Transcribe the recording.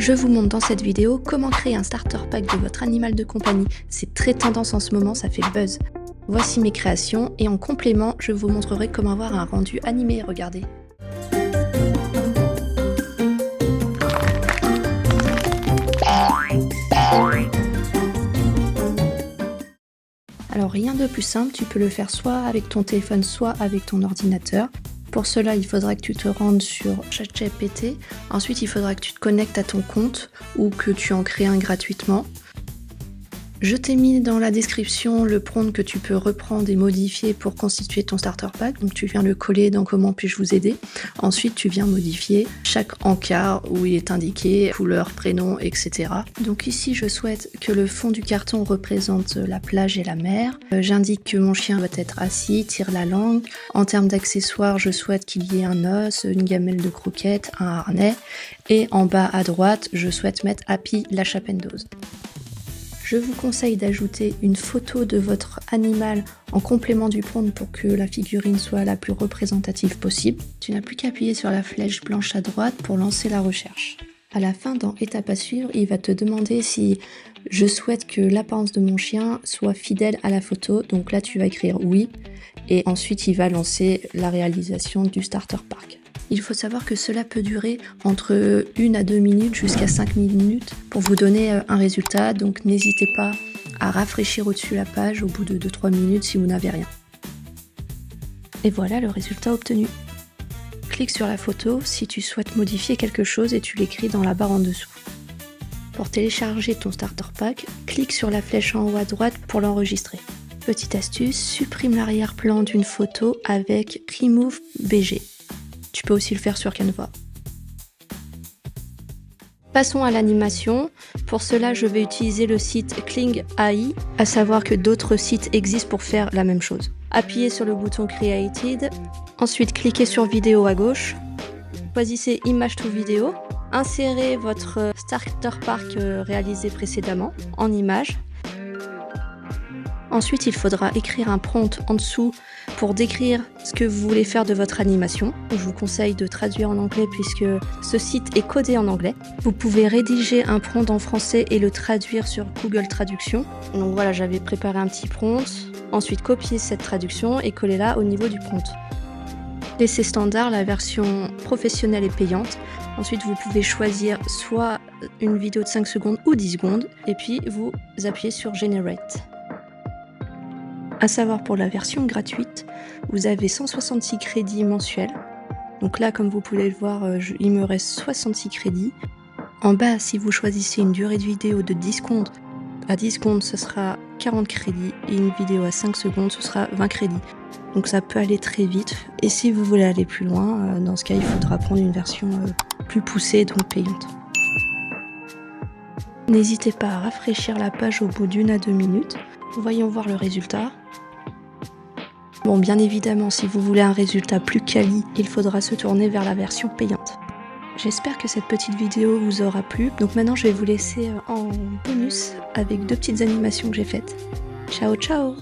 Je vous montre dans cette vidéo comment créer un starter pack de votre animal de compagnie. C'est très tendance en ce moment, ça fait buzz. Voici mes créations et en complément, je vous montrerai comment avoir un rendu animé, regardez. Alors rien de plus simple, tu peux le faire soit avec ton téléphone, soit avec ton ordinateur. Pour cela, il faudra que tu te rendes sur ChatGPT. Ensuite, il faudra que tu te connectes à ton compte ou que tu en crées un gratuitement. Je t'ai mis dans la description le prompt que tu peux reprendre et modifier pour constituer ton starter pack. Donc tu viens le coller dans comment puis-je vous aider. Ensuite tu viens modifier chaque encart où il est indiqué couleur, prénom, etc. Donc ici je souhaite que le fond du carton représente la plage et la mer. J'indique que mon chien doit être assis, tire la langue. En termes d'accessoires, je souhaite qu'il y ait un os, une gamelle de croquettes, un harnais. Et en bas à droite, je souhaite mettre Happy la chapenneuse. Je vous conseille d'ajouter une photo de votre animal en complément du prompt pour que la figurine soit la plus représentative possible. Tu n'as plus qu'à appuyer sur la flèche blanche à droite pour lancer la recherche. À la fin, dans étape à suivre, il va te demander si je souhaite que l'apparence de mon chien soit fidèle à la photo. Donc là, tu vas écrire oui et ensuite il va lancer la réalisation du starter pack. Il faut savoir que cela peut durer entre 1 à 2 minutes jusqu'à 5 minutes pour vous donner un résultat, donc n'hésitez pas à rafraîchir au-dessus la page au bout de 2-3 minutes si vous n'avez rien. Et voilà le résultat obtenu. Clique sur la photo si tu souhaites modifier quelque chose et tu l'écris dans la barre en dessous. Pour télécharger ton starter pack, clique sur la flèche en haut à droite pour l'enregistrer. Petite astuce, supprime l'arrière-plan d'une photo avec Remove BG. Tu peux aussi le faire sur Canva. Passons à l'animation. Pour cela, je vais utiliser le site Kling AI, à savoir que d'autres sites existent pour faire la même chose. Appuyez sur le bouton Created, ensuite cliquez sur Vidéo à gauche, choisissez Image to Vidéo, insérez votre starter pack réalisé précédemment en image. Ensuite, il faudra écrire un prompt en dessous pour décrire ce que vous voulez faire de votre animation. Je vous conseille de traduire en anglais puisque ce site est codé en anglais. Vous pouvez rédiger un prompt en français et le traduire sur Google Traduction. Donc voilà, j'avais préparé un petit prompt. Ensuite, copier cette traduction et coller-la au niveau du prompt. Laissez standard, la version professionnelle et payante. Ensuite, vous pouvez choisir soit une vidéo de 5 secondes ou 10 secondes et puis vous appuyez sur Generate. À savoir pour la version gratuite, vous avez 166 crédits mensuels. Donc là, comme vous pouvez le voir, il me reste 66 crédits. En bas, si vous choisissez une durée de vidéo de 10 secondes, à 10 secondes, ce sera 40 crédits et une vidéo à 5 secondes, ce sera 20 crédits. Donc ça peut aller très vite. Et si vous voulez aller plus loin, dans ce cas, il faudra prendre une version plus poussée, donc payante. N'hésitez pas à rafraîchir la page au bout d'1 à 2 minutes. Voyons voir le résultat. Bon, bien évidemment, si vous voulez un résultat plus quali, il faudra se tourner vers la version payante. J'espère que cette petite vidéo vous aura plu. Donc maintenant, je vais vous laisser en bonus avec 2 petites animations que j'ai faites. Ciao, ciao!